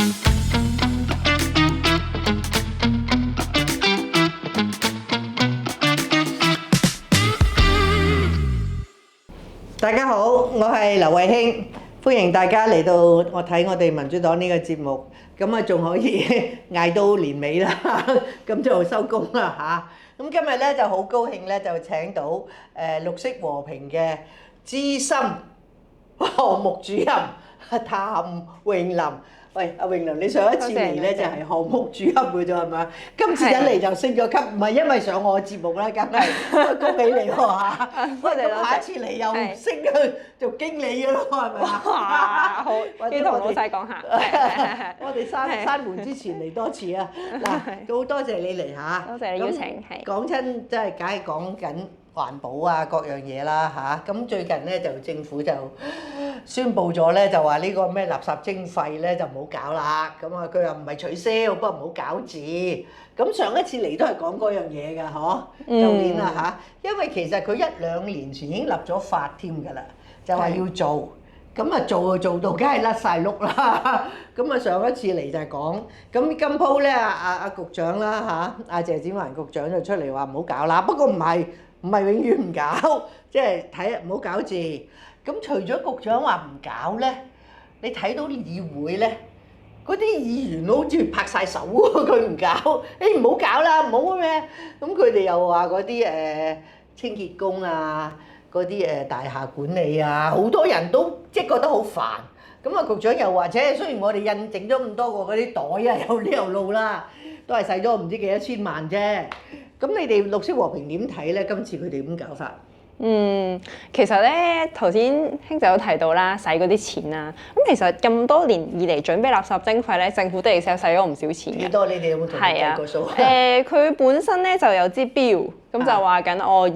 大家好，我係劉慧卿，歡迎大家嚟到我哋民主黨呢個節目，咁啊仲可以捱到年尾啦，咁就收工啦嚇。咁今日咧就好高興咧，就請到綠色和平嘅資深項目主任譚穎琳。喂，阿穎琳，你上一次嚟咧就係項目主任嘅啫，係咪啊？今次一嚟就升咗級，唔係因為上我節目啦，梗係恭喜你喎嚇！喂，咁下一次嚟又升去做經理嘅咯，係咪啊？哇，好，要同老細講下。我哋閂門之前嚟多次啊！嗱，都好多謝你嚟嚇。多謝你邀請。講親即係梗係講緊環保啊各樣嘢啦嚇，咁最近咧就政府就宣布咗咧，就話呢個咩垃圾徵費咧就唔好搞啦，咁啊佢又唔係取消，不過唔好搞字。咁上一次嚟都係講嗰樣嘢㗎，嗬？舊年啊嚇，因為其實佢1-2年前已經立咗法添㗎啦，就話要做，咁啊做到梗係甩晒碌啦。咁啊上一次嚟就係講，咁今鋪咧阿局長啦嚇，阿謝展寰局長就出嚟話唔好搞啦，不過唔係永遠唔搞，即係睇唔好搞字。咁除咗局長話唔搞咧，你睇到議會咧，嗰啲議員都好似拍晒手喎，佢唔搞，唔好搞啦，唔好咩？咁佢哋又話嗰啲清潔工啊，嗰啲大廈管理啊，好多人都即係覺得好煩。咁啊局長又話，雖然我哋印整咗咁多個嗰啲袋啊，有呢有路啦，都係使咗唔知幾多千萬啫。咁你哋綠色和平點睇咧？今次佢哋咁搞法？其實咧頭先兄仔有提到啦，使嗰啲錢啊，咁其實咁多年以嚟準備垃圾徵費咧，政府的而且確使咗唔少錢嘅。幾多？你哋有冇同佢計過數？佢本身咧就有支標，咁就話緊要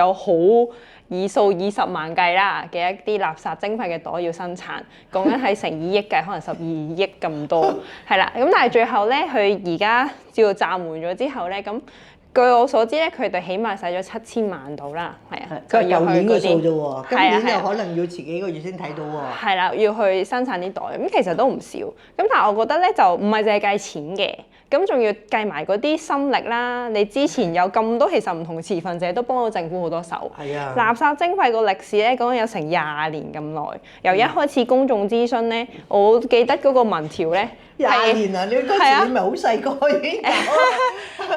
有好以數以十萬計啦嘅一啲垃圾徵費嘅袋要生產，講緊係成2億計，可能12億咁多，係啦。咁但係最後咧，佢而家照暫緩咗之後咧，咁據我所知咧，佢哋起碼使咗7000萬到啦，係啊。佢係舊年嘅數啫喎，今年係又可能要遲幾個月先睇到喎。係啦，要去生產啲袋，咁其實都唔少。咁但係我覺得咧，就唔係淨係計錢嘅，咁仲要計埋嗰啲心力啦。你之前有咁多其實唔同持份者都幫到政府好多手。係啊。垃圾徵費個歷史咧，講緊有成20年咁耐。由一開始公眾諮詢咧，我記得嗰個民調咧。20年啊！你嗰時你咪好細個已經搞，搞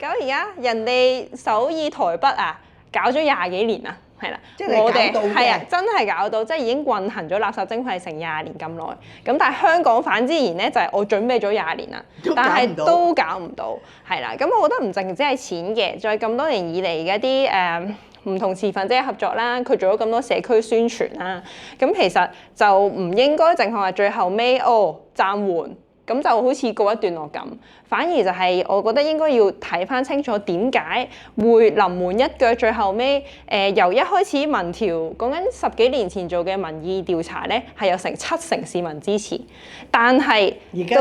到而家，人哋首爾台北啊，搞咗20幾年啊，係啦，即係我哋搞到嘅，係啊，真係搞到，即係已經運行咗垃圾徵費成20年咁耐。咁但係香港反之然咧，就係我準備咗20年啦，但係都搞唔到，係啦。咁我覺得唔淨止係錢嘅，再咁多年以嚟嘅一啲唔同持份者合作啦，佢做咗咁多社區宣傳啦，咁其實就唔應該淨係話最後尾暫緩，咁就好似告一段落咁，反而就係我覺得應該要睇翻清楚點解會臨門一腳，最後尾由一開始民調講緊10幾年前做嘅民意調查咧，係有成70%市民支持，但係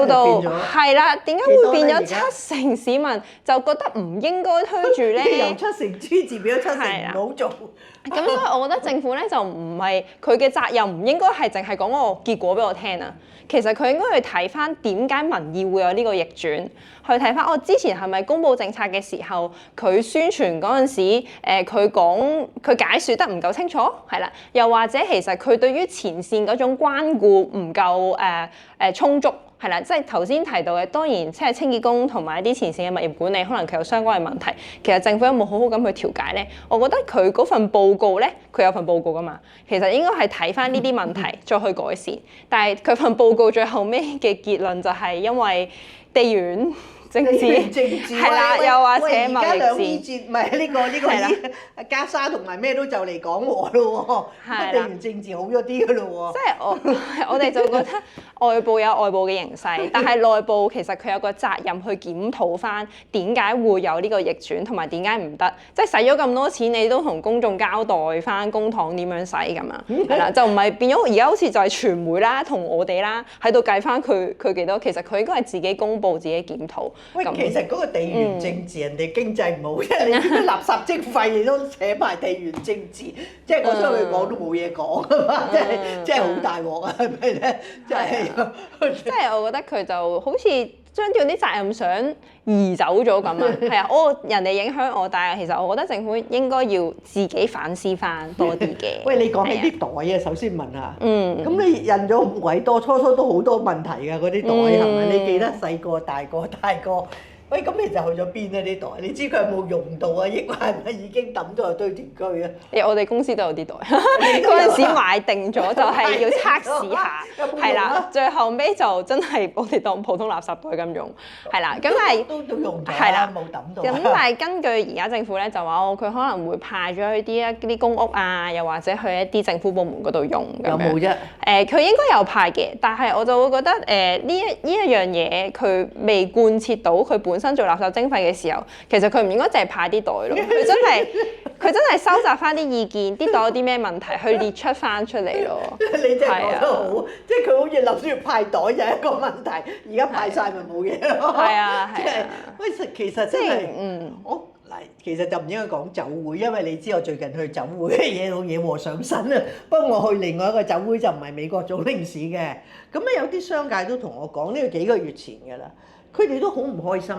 到係啦，點解會變咗70%市民就覺得唔應該推住咧？由70%支持變咗70%唔好做。咁所以我覺得政府咧就唔係佢嘅責任，唔應該係淨係講嗰個結果俾我聽啊。其實佢應該去睇翻點解民意會有呢個逆轉，去睇翻之前係咪公布政策嘅時候，佢宣傳嗰陣時，佢解説得唔夠清楚，係啦，又或者其實佢對於前線嗰種關顧唔夠充足。係啦，即係頭先提到嘅，當然即係清潔工同埋一啲前線嘅物業管理，可能佢有相關嘅問題。其實政府有冇好好咁去調解咧？我覺得佢嗰份報告咧，佢有份報告㗎嘛，其實應該係睇返呢啲問題再去改善。但係佢份報告最後尾嘅結論就係因為地緣政治係啦，又話且貿易戰。而家兩伊節唔係呢個加沙同埋咩都就嚟講和咯喎，地緣政治好咗啲㗎咯喎。即係我哋就覺得外部有外部嘅形勢，但係內部其實佢有個責任去檢討翻點解會有呢個逆轉，同埋點解唔得。即係使咗咁多錢，你都同公眾交代翻公帑點樣使咁啊？係啦，就唔係變咗而家好似就係傳媒啦，同我哋啦喺度計翻佢幾多。其實佢應該係自己公佈、自己檢討。喂，其實嗰個地緣政治，人哋經濟唔好，因為你啲垃圾徵費你都扯埋地緣政治，即係我出去講都冇嘢講啊嘛，即係好大鑊啊，係咪咧？即係即係我覺得佢就好似將咗啲責任想移走咗咁啊。係啊，人哋影響我，但係其實我覺得政府應該要自己反思翻多啲嘅。喂，你講起啲袋啊，首先問下。咁你印咗咁鬼多，初都好多問題㗎嗰啲袋係咪？你記得細個、大個？喂，咁你就去咗邊呢啲袋？你知佢有冇用到啊？抑或係咪已經抌咗去堆填區啊？我哋公司都有啲袋，嗰陣時買定咗就係要測試下，係啦，最後尾就真係我哋當普通垃圾袋咁用，係啦，咁但係都用咗，係啦，冇抌到。咁但係根據而家政府咧就話佢可能會派咗去啲公屋啊，又或者去一啲政府部門嗰度用咁樣。有冇啫？佢應該有派嘅，但係我就會覺得呢一樣嘢佢未貫徹到佢本身做垃圾徵費嘅時候，其實佢唔應該淨係派啲袋咯，佢真係收集翻啲意見，啲袋有啲咩問題，去列出翻出嚟咯。你真係講得好，即係佢好似諗住派袋有一個問題，而家派晒咪冇嘢咯。係啊，喂，其實真係其實就唔應該講酒會，因為你知我最近去酒會惹到惹禍上身啊。不過我去另外一個酒會就唔係美國總領事嘅，咁咧有啲商界都同我講呢個幾個月前㗎啦，佢哋都好唔開心。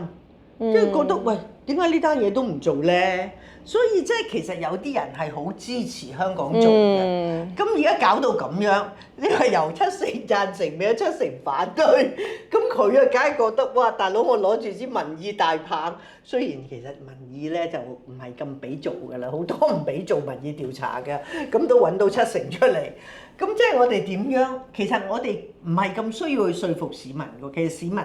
即係覺得喂，點解呢單嘢都唔做咧？所以即係其實有啲人係好支持香港做嘅。咁而家搞到咁樣，你話由70%贊成變咗70%反對，咁佢啊梗係覺得哇，大佬我攞住支民意大棒，雖然其實民意咧就唔係咁俾做㗎啦，好多唔俾做民意調查嘅，咁都揾到70%出嚟。咁即係我哋點樣？其實我哋唔係咁需要去說服市民㗎。其實市民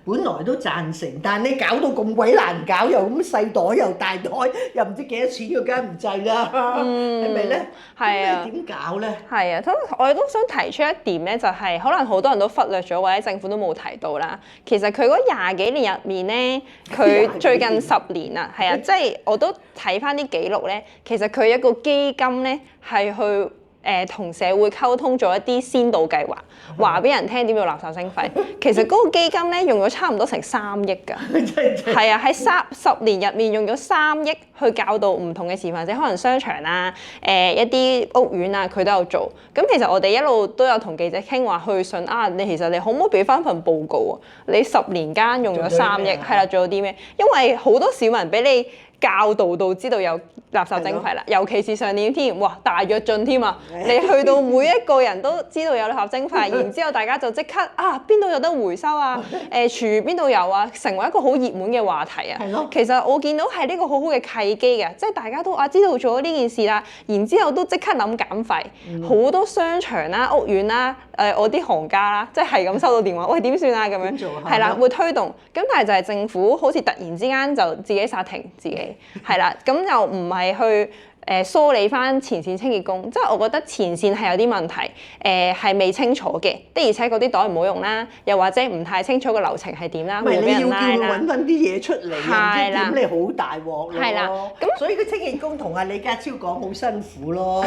本來都贊成，但係你搞到咁鬼難搞，又咁細袋又大袋，又唔知幾多錢，佢梗係唔制啦，係咪咧？係啊。咁你點搞咧？係啊，我哋都想提出一點咧，就係可能好多人都忽略咗，或者政府都冇提到啦。其實佢嗰20幾年入面咧，佢最近10年啊，係啊，即係我都睇翻啲記錄咧，其實佢一個基金咧係去同社會溝通咗一啲先導計劃，話俾人聽點做垃圾徵費。其實嗰個基金咧用咗差唔多成3億㗎，係啊，喺10年入面用咗3億去教導唔同嘅持份者，可能商場啊、一啲屋苑啊，佢都有做。咁其實我哋一路都有同記者傾話去信啊，其實你可唔可以俾翻份報告啊？你10年間用咗3億，係啦，做咗啲咩？因為好多市民俾你教導到知道有垃圾徵費啦，尤其是上年添，哇大躍進添啊！你去到每一個人都知道有垃圾徵費，然之後大家就即刻邊度有得回收啊？廚餘邊度有啊？成為一個好熱門嘅話題啊！其實我見到係呢個好好嘅契機嘅，即係大家都知道咗呢件事啦，然之後都即刻諗減費，好多商場啦、屋苑啦、我啲行家啦，即係咁收到電話，喂點算啊咁樣？係啦，會推動，咁但係就係政府好似突然之間就自己剎停自己。係啦，咁又唔係去梳理翻前線清潔工，即係我覺得前線係有啲問題，係未清楚嘅，的而且確啲袋唔好用啦，又或者唔太清楚個流程係點啦，會俾人拉啦。唔係你要叫佢揾翻啲嘢出嚟，唔知點你好大鑊咯。係啦，咁所以個清潔工同阿李家超講好辛苦咯。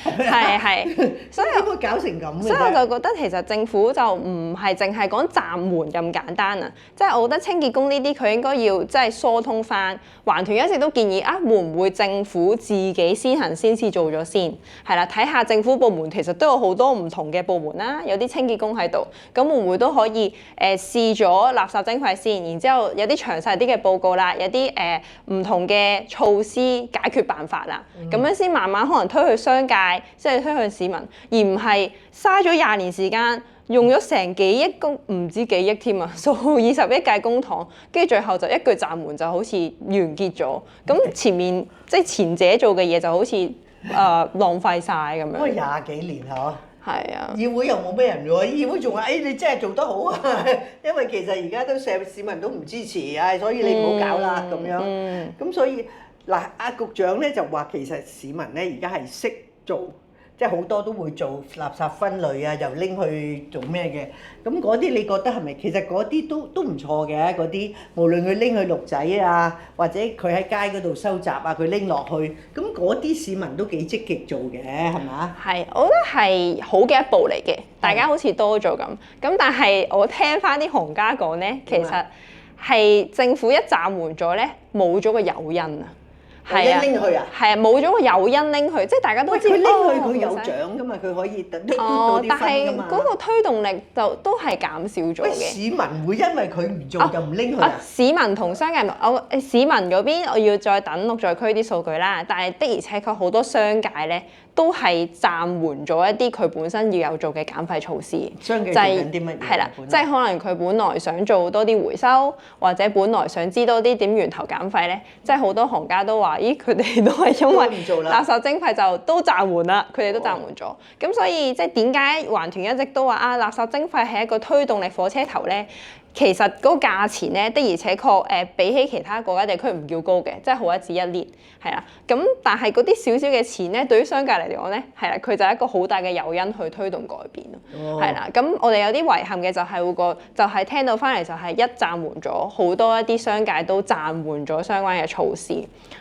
係，所以點會搞成咁嘅？所以我就覺得其實政府就唔係淨係講暫緩咁簡單啊，即係我覺得清潔工呢啲佢應該要即係疏通翻。環團一直都建議會唔會政府自己先行先至做咗先，係啦，睇下政府部門其實都有好多唔同嘅部門啦，有啲清潔工喺度，咁會唔會都可以試咗垃圾徵費先，然之後有啲詳細啲嘅報告啦，有啲唔同嘅措施解決辦法啦，咁樣先慢慢可能推去商界，即係推向市民，而唔係嘥咗20年時間。用咗成幾億唔止幾億添啊，數20億計公帑，跟住最後就一句暫緩就好似完結咗。咁前面即係前者做嘅嘢就好似浪費晒咁樣。不過20幾年嗬。係啊。議會又冇咩人喎，議會仲話你真係做得好啊，因為其實而家都市民都唔支持所以你唔好搞啦咁樣。咁所以嗱，阿局長咧就話其實市民咧而家係識做。即係好多都會做垃圾分類啊，又拎去做咩嘅？咁嗰啲你覺得係咪？其實嗰啲都唔錯嘅，嗰啲無論佢拎去綠仔啊，或者佢喺街嗰度收集啊，佢拎落去，咁嗰啲市民都幾積極做嘅，係咪？係，我覺得係好嘅一步嚟嘅，大家好似多咗咁。咁但係我聽翻啲行家講咧，其實係政府一暫緩咗咧，冇咗個誘因啊。係啊，拎去啊？係啊，冇咗個誘因拎去，即係大家都喂，知佢拎去佢哦有唔使獎噶嘛，佢可以得到啲但係分噶嘛。嗰個推動力就都係減少咗喂，嘅。市民會因為佢唔做就唔拎去啊？市民同商界，市民嗰邊我要再等綠在區啲數據啦。但係的而且確好多商界咧都係暫緩咗一啲佢本身要有做嘅減廢措施。商界做緊啲乜嘢？係啦，即係可能佢本來想做多啲回收，或者本來想知多啲點源頭減廢咧，即係好多行家都話：咦，佢哋都係因為垃圾徵費就都暫緩啦，佢哋都暫緩咗。咁所以即係點解環團一直都話啊，垃圾徵費係一個推動力火車頭咧？其實嗰個價錢咧的而且確比起其他國家地區唔叫高嘅，即係好一紙一列，係啦。咁但係嗰啲少少嘅錢咧，對於商界嚟講咧，係啦，佢就係一個好大嘅誘因去推動改變咯，係啦。咁我哋有啲遺憾嘅就係就係聽到翻嚟就係一暫緩咗，好多一啲商界都暫緩咗相關嘅措施，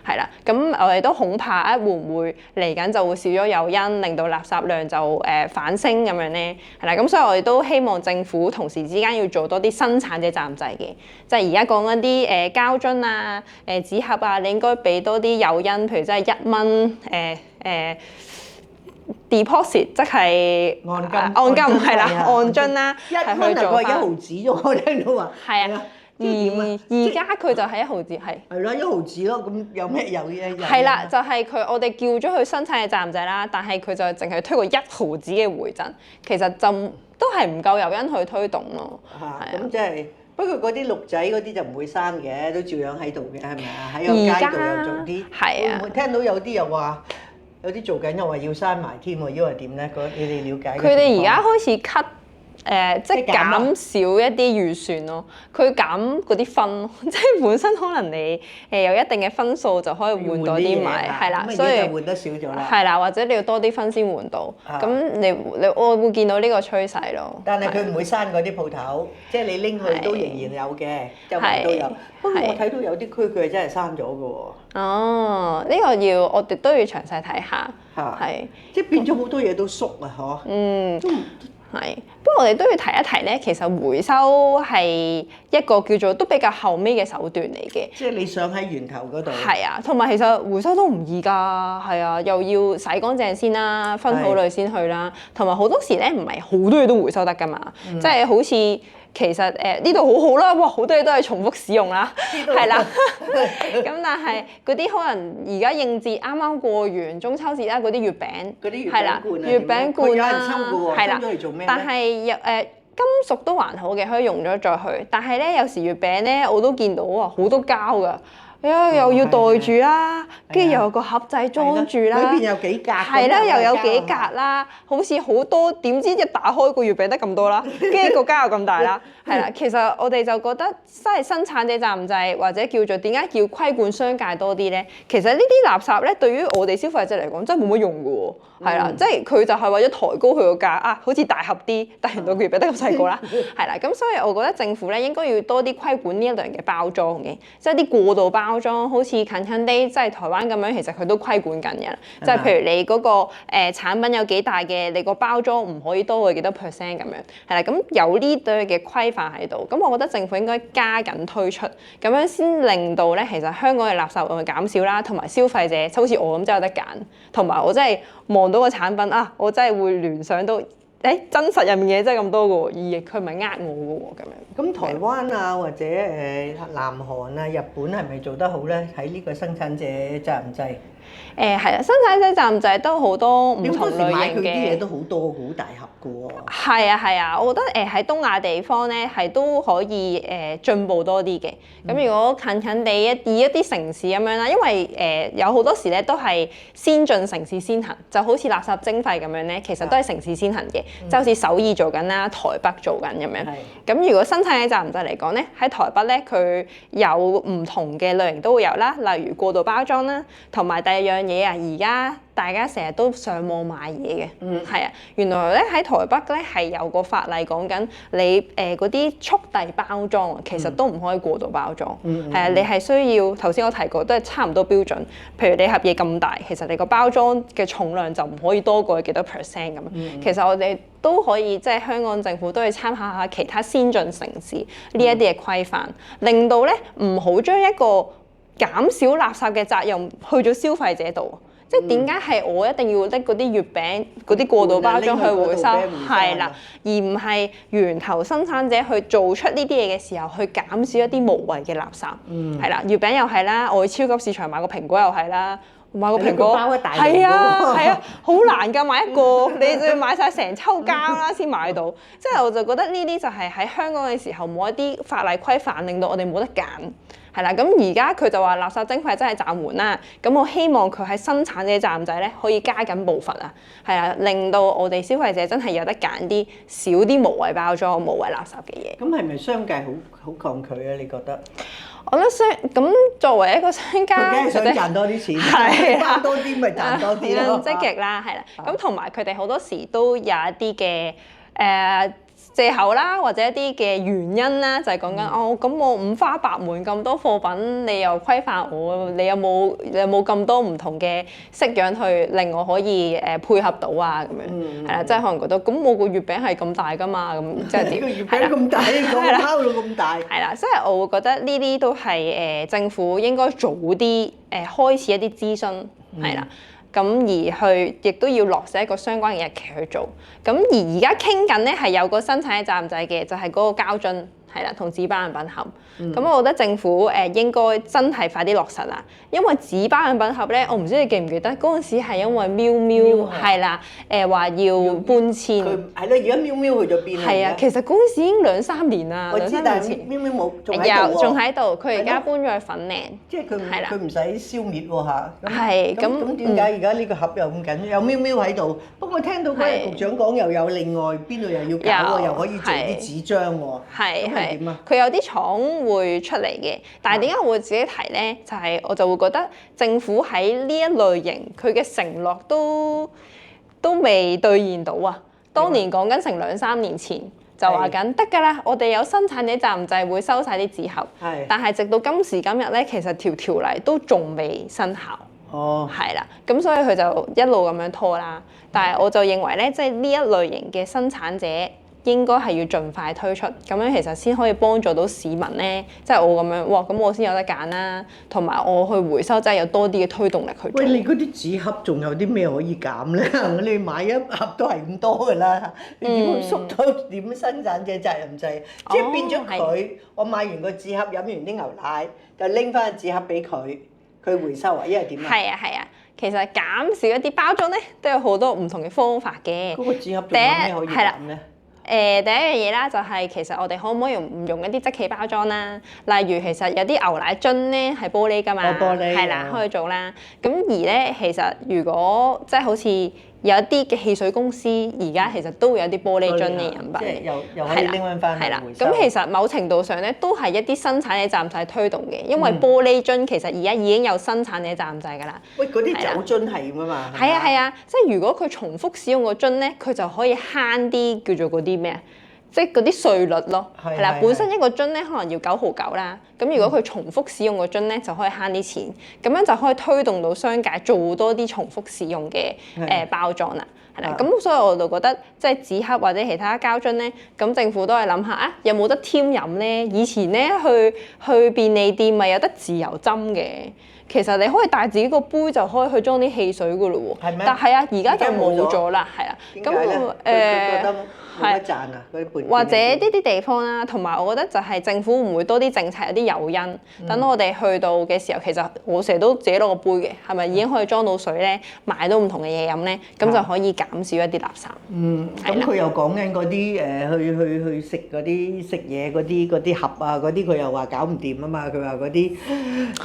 係啦。咁我哋都恐怕會唔會嚟緊就會少咗誘因，令到垃圾量就反升咁樣咧，係啦。咁所以我哋都希望政府同時之間要做多啲生產者責任制嘅，即係而家講緊啲膠樽啊、紙盒啊，你應該俾多啲誘因，譬如即係1蚊deposit， 即係按金係啦，按樽啦，係去做翻1毫子啫，我聽到話。係啊，而家佢就係1毫子，係。係咯，1毫子咯，咁有咩有嘅？係啦，就係我哋叫咗佢生產嘅責任制啦，但係佢就淨係推過1毫子嘅回贈，其實就都係唔夠誘因去推動咯。嚇，咁即係。不過嗰啲鹿仔嗰啲就唔會生嘅，都照樣喺度嘅，係咪啊？喺個街度又做啲，會唔會聽到有啲又話有啲做緊又話要閂埋添喎？因為點咧？你哋了解？佢哋而家開始 cut。即係減少一啲預算咯，佢減嗰啲分，即係本身可能你有一定嘅分數就可以換到啲米，係啦，所以換得少咗啦。係啦，或者你要多啲分先換到，咁我會見到呢個趨勢咯。但係佢唔會閂嗰啲鋪頭，即係你拎去都仍然有嘅，周圍都有。不過我睇到有啲區佢係真係閂咗嘅喎。哦，呢個我哋都要詳細睇下。係。即係變咗好多嘢都縮啊！嗬。嗯。係，不過我哋都要提一提咧，其實回收係一個叫做都比較後尾嘅手段嚟嘅。即係你想喺源頭嗰度。係啊，同埋其實回收都唔易㗎，係啊，又要洗乾淨先啦，分好類先去啦，同埋好多時咧唔係好多嘢都回收得㗎嘛，即係好似。其實呢度好好啦，哇！好多嘢都係重複使用啦，係啦。咁但係嗰啲可能而家應節啱啱過完中秋節啦，嗰啲月餅，係啦，月餅罐啦，係啦。但係金屬都還好嘅，可以用咗再去。但係咧有時月餅咧我都見到啊，好多膠㗎。又要袋住啦，跟住又有個盒仔裝住啦，裏邊有幾格，係啦，又有幾格啦，好似好多，點知一打開個月餅得咁多啦，跟住個膠又咁大啦，係啦，其實我哋就覺得真係生產者責任制或者叫做點解要規管商界多啲咧？其實呢啲垃圾咧對於我哋消費者嚟講真係冇乜用㗎喎，係啦，即係佢就係為咗抬高佢個價啊，好似大盒啲，但係原來個月餅得咁細個啦，係啦，咁所以我覺得政府咧應該要多啲規管呢一類嘅包裝嘅，即係啲過度包裝，好似近啲，即係台灣咁樣，其實佢都規管緊嘅，即係譬如你嗰個產品有幾大嘅，你個包裝唔可以多過幾多 percent 咁樣，係啦，咁有呢對嘅規範喺度，咁我覺得政府應該加緊推出，咁樣先令到咧，其實香港嘅垃圾會減少啦，同埋消費者好似我咁真係有得揀，同埋我真係望到個產品啊，我真係會聯想到。真實入面嘢真係咁多嘅喎，而佢唔係呃我嘅喎，咁樣。咁台灣啊，或者南韓啊、日本係咪做得好咧？喺呢個生產者責任制。係啊，生產者責任制都好多唔同類型嘅。啲嘢都好多，好大盒嘅喎。係啊，我覺得喺東亞地方咧係都可以進步多啲嘅。咁如果近地以一啲城市咁樣啦，因為有好多時咧都係先進城市先行，就好似垃圾徵費咁樣咧，其實都係城市先行嘅，就好似首爾做緊啦，台北做緊咁樣。咁如果生產者責任制嚟講咧，喺台北咧佢有唔同嘅類型都會有啦，例如過度包裝啦，同埋第二樣嘢啊，而家大家成日都上網買嘢嘅，係啊，原來咧喺台北咧係有個法例講緊你嗰啲速遞包裝啊，其實都唔可以過度包裝，係啊，你係需要頭先我提過都係差唔多標準，譬如你盒嘢咁大，其實你個包裝嘅重量就唔可以多過幾多 percent 咁。其實我哋都可以即係香港政府都可以參考下其他先進城市呢一啲嘅規範，令到咧唔好將一個減少垃圾嘅責任去咗消費者度。即係點解係我一定要拎嗰啲月餅嗰啲過度包裝去回收？係啦，而唔係源頭生產者去做出呢啲嘢嘅時候，去減少一啲無謂嘅垃圾。係啦，月餅又係啦，我去超級市場買個蘋果又係啦。買個蘋果包一大係啊，好難㗎，買一個你就要買晒成抽膠啦先買到。即係我就覺得呢啲就係喺香港嘅時候冇一啲法例規範，令到我哋冇得揀。係啦，咁而家佢就話垃圾徵費真係暫緩啦。咁我希望佢喺生產者責任制咧可以加緊步伐啊。係啊，令到我哋消費者真係有得揀啲少啲無謂包裝、無謂垃圾嘅嘢。咁係咪商界好抗拒啊？你覺得？我覺得咁作為一個商家，佢梗係想賺多啲錢，包多啲咪賺多啲咯。積極啦，係啦。咁同埋佢哋好多時都有一啲嘅藉口啦，或者一啲嘅原因啦，就係講緊咁我五花八門咁多貨品，你又規範我，你有冇咁多唔同嘅式樣去令我可以配合到啊？咁樣係啦，即係可能覺得咁我個月餅係咁大㗎嘛，咁即係點？個月餅咁大，個包到咁大。係啦，即係我會覺得呢啲都係政府應該早啲開始一啲諮詢，係啦。咁而去亦都要落實一個相關嘅日期去做。咁而家傾緊咧係有個生產嘅責任制嘅，就係嗰個膠樽係啦，同紙包飲品盒。咁我覺得政府應該真係快啲落實啦，因為紙包飲品盒咧，我唔知你記唔記得嗰陣時係因為喵喵係啦，話要搬遷。佢係咯，而家喵喵去咗邊啊？係啊，其實嗰陣時已經2-3年啦。我知，但係喵喵冇，仲喺度喎。仲喺度，佢而家搬咗去粉嶺。即係佢唔使消滅喎嚇。係咁點解而家呢個盒又咁緊？有喵喵喺度，不過聽到嗰個局長講又有另外邊度又要搞喎，又可以做啲紙張喎。係點啊？佢有啲廠會出嚟嘅，但係點解我會自己提咧？就係我就會覺得政府喺呢一類型，佢嘅承諾都未兌現到啊！當年講緊成2-3年前就話緊得㗎啦，我哋有生產者責任制會收晒啲紙盒，但係直到今時今日咧，其實條例都仲未生效。哦，係啦，咁所以佢就一路咁樣拖啦。但係我就認為咧，即係呢一類型嘅生產者，應該係要盡快推出，咁樣其實先可以幫助到市民咧，即係我咁樣，哇！咁我先有得揀啦，同埋我去回收真係有多啲嘅推動力去做。喂，你嗰啲紙盒仲有啲咩可以減咧？你買一盒都係咁多㗎啦，你點會縮到點生產者責任制？即係變咗佢，我買完個紙盒，飲完啲牛奶，就拎翻個紙盒俾佢，佢回收啊？因為點啊？係啊，其實減少一啲包裝咧，都有好多唔同嘅方法嘅。嗰個紙盒仲有咩可以減咧？第一樣嘢啦，就係其實我哋可唔可以唔用一啲即棄包裝啦？例如其實有啲牛奶樽咧係玻璃㗎嘛，係啦，可以做啦。咁而咧，其實如果即係好似有一啲嘅汽水公司，而家其實都會有啲玻璃樽嘅飲品，即係又可以拎翻去回收。咁其實某程度上咧，都係一啲生產者責任制推動嘅，因為玻璃樽其實而家已經有生產者責任制㗎啦。喂，嗰啲酒樽係㗎嘛？係啊，即係如果佢重複使用個樽咧，佢就可以慳啲叫做嗰啲咩啊？即係嗰啲稅率咯，係啦，本身一個樽咧可能要9毫9啦，咁如果佢重複使用個樽咧就可以慳啲錢，咁樣就可以推動到商界做多啲重複使用嘅包裝啦，係啦，咁所以我就覺得即係紙盒或者其他膠樽咧，咁政府都係諗下啊，有冇得添飲咧？以前咧去便利店咪有得自由斟嘅，其實你可以帶自己個杯就可以去裝啲汽水噶咯喎，但係啊，而家就冇咗啦，係啦，咁冇得賺啊！嗰啲或者呢啲地方啦，同埋我覺得就係政府會唔會多啲政策有啲誘因，等我哋去到嘅時候，其實我成日都自己攞個杯嘅，係咪已經可以裝到水咧，買到唔同嘅嘢飲咧，咁就可以減少一啲垃圾。咁佢又講緊嗰啲去食嗰啲食嘢嗰啲盒啊，嗰啲佢又話搞唔掂啊嘛，佢話嗰啲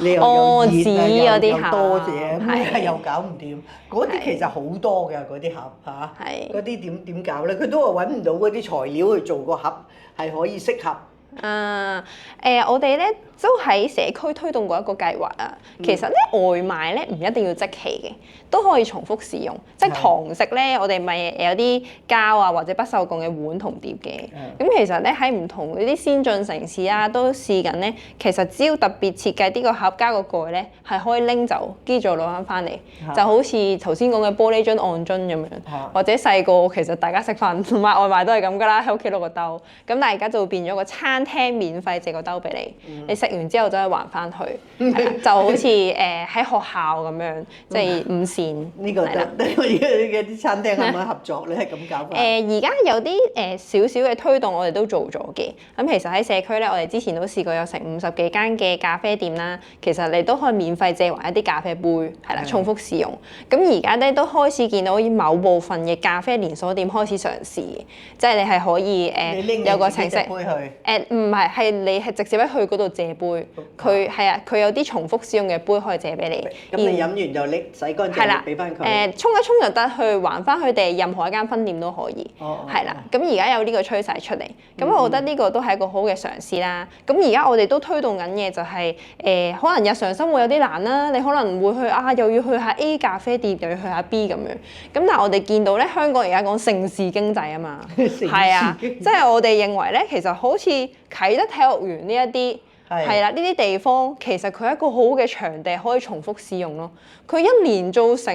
你又有熱啊，又多嘢，咁又搞唔掂。嗰啲其實好多㗎，嗰啲盒嚇，嗰啲點搞咧？佢都話揾唔到嗰啲材料去做個盒係可以適合。我哋咧都喺社區推動過一個計劃啊。其實咧外賣咧唔一定要即棄嘅，都可以重複使用。即係堂食咧，我哋咪有啲膠啊或者不鏽鋼嘅碗同碟嘅。咁其實咧喺唔同嗰啲先進城市啊，都試緊咧。其實只要特別設計呢個盒加個蓋咧，係可以拎走，跟住再攞翻嚟。就好似頭先講嘅玻璃樽按樽咁樣，或者細個其實大家食飯買外賣都係咁噶啦，喺屋企攞個兜。咁但係而家就會變咗個餐餐廳免費借個兜俾你，你食完之後就可以還翻去，係啦就好似喺學校咁樣，即係午膳。呢個得，而家嘅啲餐廳可唔可以合作咧？咁搞法？而家有啲少少嘅推動，我哋都做咗嘅。咁其實喺社區咧，我哋之前都試過有成50幾間嘅咖啡店啦。其實你都可以免費借還一啲咖啡杯，係啦，重複使用。咁而家咧都開始見到某部分嘅咖啡連鎖店開始嘗試，即係你係可以有個程式。唔係你係直接喺佢嗰度借杯，佢係啊，佢有啲重複使用嘅杯可以借俾你。咁你飲完就拎洗乾淨，俾翻佢。沖一沖就得，去還翻佢哋任何一間分店都可以。係啦，咁而家有呢個趨勢出嚟，咁我覺得呢個都係一個好嘅嘗試啦。咁而家我哋都推動緊嘅就係可能日常生活有啲難啦，你可能會去又要去下 A 咖啡店，又要去下 B 咁樣。咁但係我哋見到咧，香港而家講盛事經濟啊嘛，係啊，即係我哋認為咧，其實好似啟德體育園呢一啲係啦，呢啲地方其實佢係一個好好嘅場地，可以重複使用咯。佢一年做成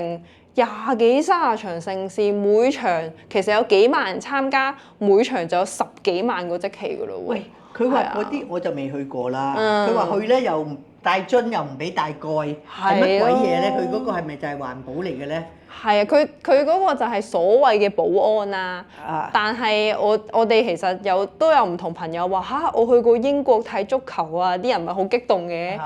20幾30場盛事，每場其實有幾萬人參加，每場就有10幾萬個即期噶咯喎。喂，佢話嗰啲我就未去過啦。佢話去咧又唔帶樽，又唔俾帶蓋，係乜鬼嘢咧？佢嗰個係咪就係環保嚟嘅咧？係啊，佢嗰個就係所謂嘅保安啦。但係我哋其實都有唔同朋友話嚇，我去過英國睇足球啊，啲人咪好激動嘅。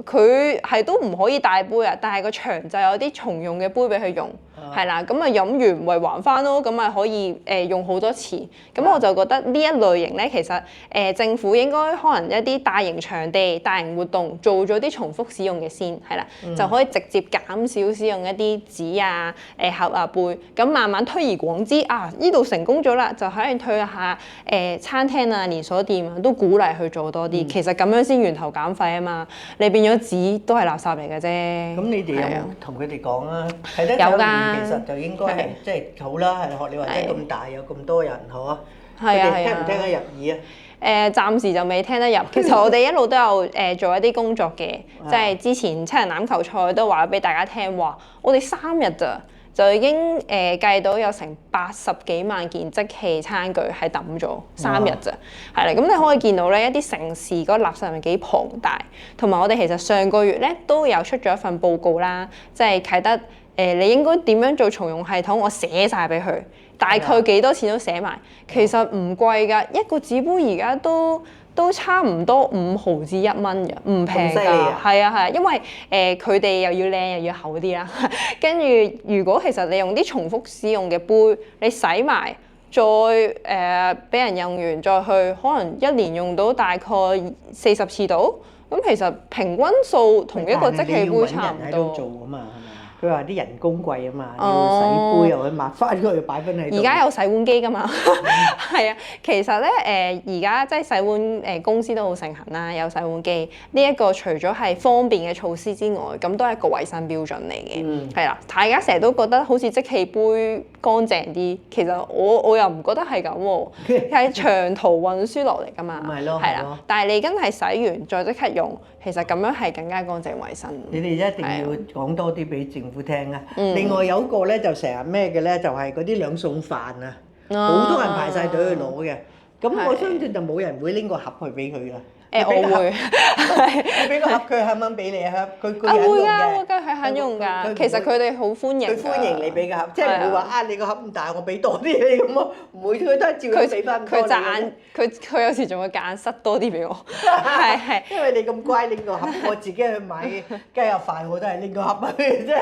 佢係都唔可以帶杯啊，但係個場就有啲重用嘅杯俾佢用，係啦，咁啊飲完咪還翻咯，咁咪可以用好多次。咁我就覺得呢一類型咧，其實政府應該可能一啲大型場地、大型活動做咗啲重複使用嘅先，係啦，就可以直接減少使用一啲紙啊、盒啊杯，咁慢慢推而廣之啊，呢度成功咗啦，就可以推下餐廳啊、連鎖店啊，都鼓勵去做多啲。其實咁樣先源頭減廢啊嘛，你變咗紙都係垃圾嚟嘅啫。咁你哋有冇同佢哋講啊？係得有㗎，其實就應該係即係好啦，係學你話齋咁大有咁多人，嗬？佢哋聽唔聽得入耳啊？暫時就未聽得入。其實我哋一路都有做一啲工作嘅，即係之前七人欖球賽都話俾大家聽話，我哋3日咋就已經計到有成80幾萬件即棄餐具係抌咗3日咋，係啦。咁你可以見到咧，一啲城市嗰個垃圾係幾龐大，同埋我哋其實上個月咧都有出咗一份報告啦，即係啟德你應該點樣做重用系統，我寫晒俾佢，大概幾多錢都寫埋。其實唔貴㗎，一個紙杯而家都差唔多5毫至1蚊嘅，唔平㗎。係啊，因為佢哋又要靚又要厚啲啦。跟住如果其實你用啲重複使用嘅杯，你洗埋再俾人用完再去，可能1年用到大概40次度。咁其實平均數同一個即棄杯差唔多。佢話啲人工貴啊嘛，要洗杯又去抹翻佢，擺翻喺度。而家有洗碗機㗎嘛？係啊，其實咧而家即係洗碗公司都好盛行啦，有洗碗機。呢一個除咗係方便嘅措施之外，咁都係一個衞生標準嚟嘅。係啦，大家成日都覺得好似即棄杯乾淨啲，其實我又唔覺得係咁喎，係長途運輸落嚟㗎嘛。係咯，係啦，但係你真係洗完再即刻用，其實咁樣係更加乾淨衞生。你哋一定要講多啲俾政府聽啊！另外有一個咧就成日咩嘅咧，就係嗰啲兩餸飯啊，好多人排晒隊去攞嘅。咁我相信就冇人會拎個盒去俾佢噶。我會，你俾個盒佢肯唔肯俾你啊？佢會㗎，佢係肯用㗎。其實佢哋好歡迎。佢歡迎你俾個盒，即係唔會話啊你個盒咁大，我俾多啲你咁咯。唔會，佢都係照樣俾翻。佢夾硬，佢有時仲會夾硬塞多啲俾我。係。因為你咁乖拎個盒，我自己去買雞肉飯我都係拎個盒去嘅啫。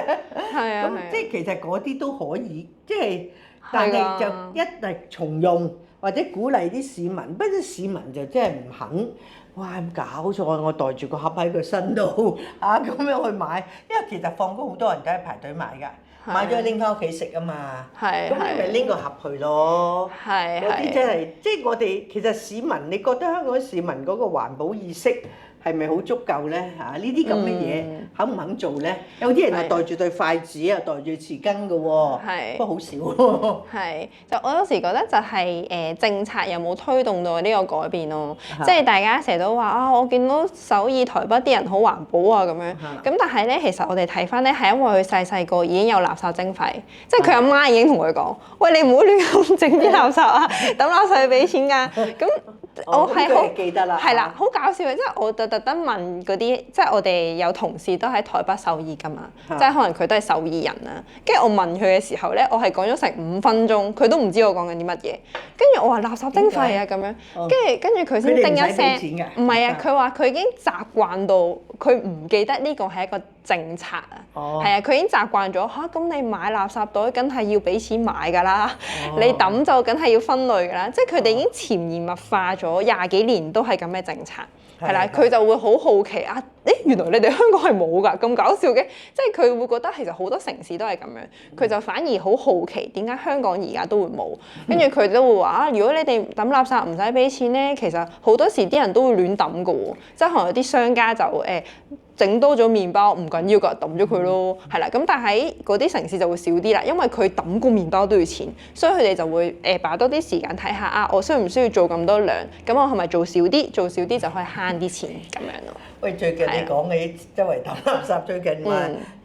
係啊。咁即係其實嗰啲都可以，即係但係就一係重用或者鼓勵啲市民，不過啲市民就真係唔肯。哇！搞錯，我袋住個盒喺佢身度咁樣去買，因為其實放工好多人都係排隊買㗎，買咗拎翻屋企食啊嘛。咁你咪拎個盒去咯。嗰啲真係，即係我哋其實市民，你覺得香港市民嗰個環保意識係咪好足夠咧？呢啲咁嘅嘢肯唔肯做咧？有啲人係袋住對筷子啊，袋住匙羹嘅喎，不過好少咯。就我有時覺得就係政策有冇推動到呢個改變咯。即係大家成日都話我見到首爾、台北啲人好環保啊咁樣。咁但係咧，其實我哋睇翻咧，係因為佢細個已經有垃圾徵費，即係佢阿媽已經同佢講：喂，你唔好亂咁整啲垃圾啊，抌垃圾去俾錢㗎。咁我係好記得啦，係啦，好搞笑嘅，即係我就特登問嗰啲，即係我哋有同事都喺台北首爾㗎嘛，即係可能佢都係首爾人啦。跟住我問佢嘅時候咧，我係講咗成5分鐘，佢都唔知我講緊啲乜嘢。跟住我話垃圾徵費啊咁樣，跟住佢先叮一聲，唔係啊，佢話佢已經習慣到，佢唔記得呢個係一個政策啊，係啊，佢已經習慣咗嚇，咁你買垃圾袋梗係要俾錢買㗎啦，你抌就梗係要分類㗎啦，即係佢哋已經潛移默化咗20幾年都係咁嘅政策，係啦，佢就會好好奇啊，原來你哋香港係冇㗎，咁搞笑嘅，即係佢會覺得其實好多城市都係咁樣，佢就反而好好奇點解香港而家都會冇，跟住佢都會話啊，如果你哋抌垃圾唔使俾錢咧，其實好多時啲人都會亂抌㗎喎，即係可能有啲商家就整多咗麵包唔緊要㗎，抌咗佢咯，係啦。咁但係嗰啲城市就會少啲啦，因為佢抌個麵包都要錢，所以佢哋就會擺多啲時間睇下啊，我需唔需要做咁多量？咁我係咪做少啲？做少啲就可以慳啲錢咁樣咯。喂，最近你講起周圍抌垃圾，最近話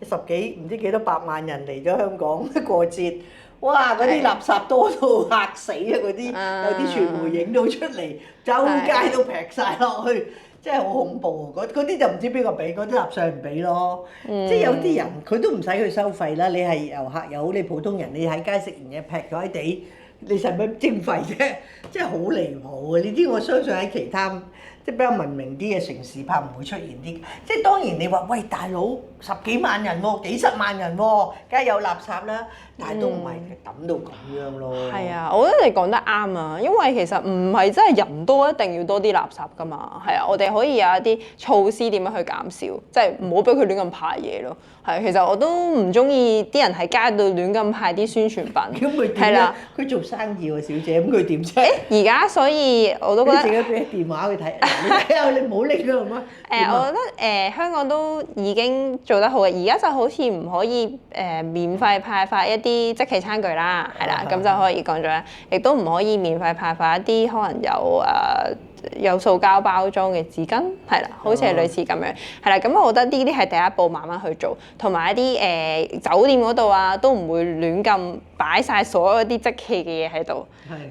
10幾唔知幾多百萬人嚟咗香港過節，哇！嗰啲垃圾多到嚇死啊！嗰啲有啲傳媒影到出嚟，周街都劈晒落去。真係好恐怖喎！嗰啲就唔知邊個俾，嗰啲納稅人俾咯。即係有啲人佢都唔使去收費啦。你係遊客又好，你普通人，你喺街食完嘢劈咗喺地，你使乜徵費啫？真係好離譜啊！呢啲我相信喺其他即係比較文明啲嘅城市，怕唔會出現啲。即係當然你話喂大佬10幾萬人喎，幾十萬人喎，梗係有垃圾啦。但係都唔係抌到咁樣咯。係啊，我覺得你講得啱啊，因為其實唔係真係人多一定要多啲垃圾㗎嘛。係啊，我哋可以有一啲措施點樣去減少，即係唔好俾佢亂咁派嘢咯。係，其實我都唔中意啲人喺街度亂咁派啲宣傳品。咁佢點咧？佢做生意喎，小姐，咁佢點啫？而家所以我都覺得。你自己俾電話佢睇，你睇下你唔好拎啦，好嗎？我覺得香港都已經做得好嘅，而家就好似唔可以免費派發一啲即棄餐具啦，係啦，咁就可以講咗啦。亦都唔可以免費派發一啲可能有塑膠包裝嘅紙巾，係啦，好似係類似咁樣，係啦。咁我覺得呢啲係第一步，慢慢去做，同埋一啲酒店嗰度啊，都唔會亂咁擺晒所有啲即棄嘅嘢喺度，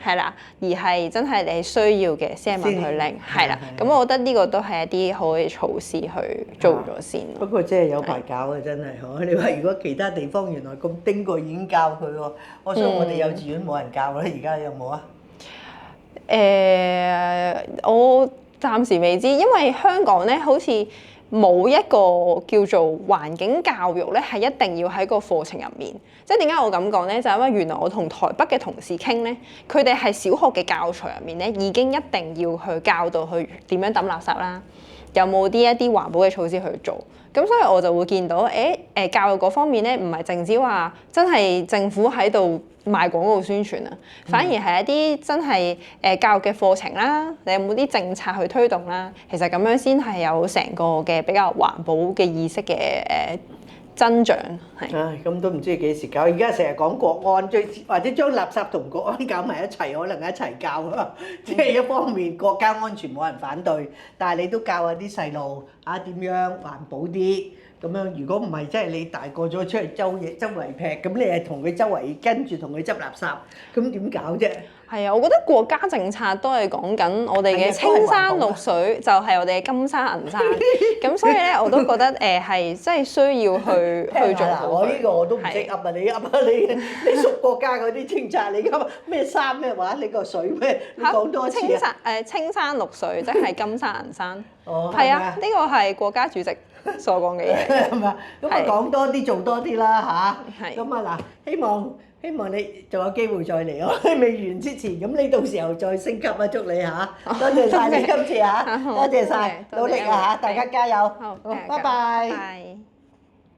係啦，而係真係你需要嘅先問佢拎，係啦。咁我覺得呢個都係一啲好嘅措施去做咗先。不過真係有排搞啊，真係嗬！你話如果其他地方原來咁丁過已經教佢喎，我想我哋幼稚園冇人教啦，而家有冇啊？我暫時未知，因為香港咧好似冇一個叫做環境教育咧，係一定要喺個課程入面。即係點解我咁講咧？就係因為原來我同台北嘅同事傾咧，佢哋係小學嘅教材入面咧，已經一定要去教導去點樣抌垃圾啦，有冇啲一啲環保嘅措施去做。咁所以我就會見到，教育嗰方面咧，唔係淨止話真係政府喺度賣廣告宣傳啊，反而係一啲真係教育嘅課程啦，你有冇啲政策去推動啦？其實咁樣先係有成個嘅比較環保嘅意識嘅增長。唉，咁都唔知幾時搞。而家成日講國安，或者將垃圾同國安搞埋一齊，可能一齊教啊。即係一方面國家安全冇人反對，但係你都教下啲細路啊點樣環保啲。咁樣如果唔係，即係你大個咗出嚟周圍劈，咁你係同佢周圍跟住同佢執垃圾，咁點搞啫？係啊，我覺得國家政策都係講緊我哋嘅青山綠水，就係我哋嘅金山銀山。咁所以咧，我都覺得係真係需要去做好。我呢個我都唔識噏啊！你噏啊！你熟國家嗰啲政策，你噏咩山咩話？你個水咩？你講多次啊！青山綠水即係金山銀山。哦，係啊，呢個係國家主席所講嘅嘢。係咪啊？咁啊講多啲，做多啲啦嚇。係。咁啊嗱，希望你仲有機會再嚟咯。未完之前，咁你到時候再升級啊！祝你嚇，多謝晒你今次嚇，多謝晒，努力啊嚇，大家加油。好，拜拜。拜。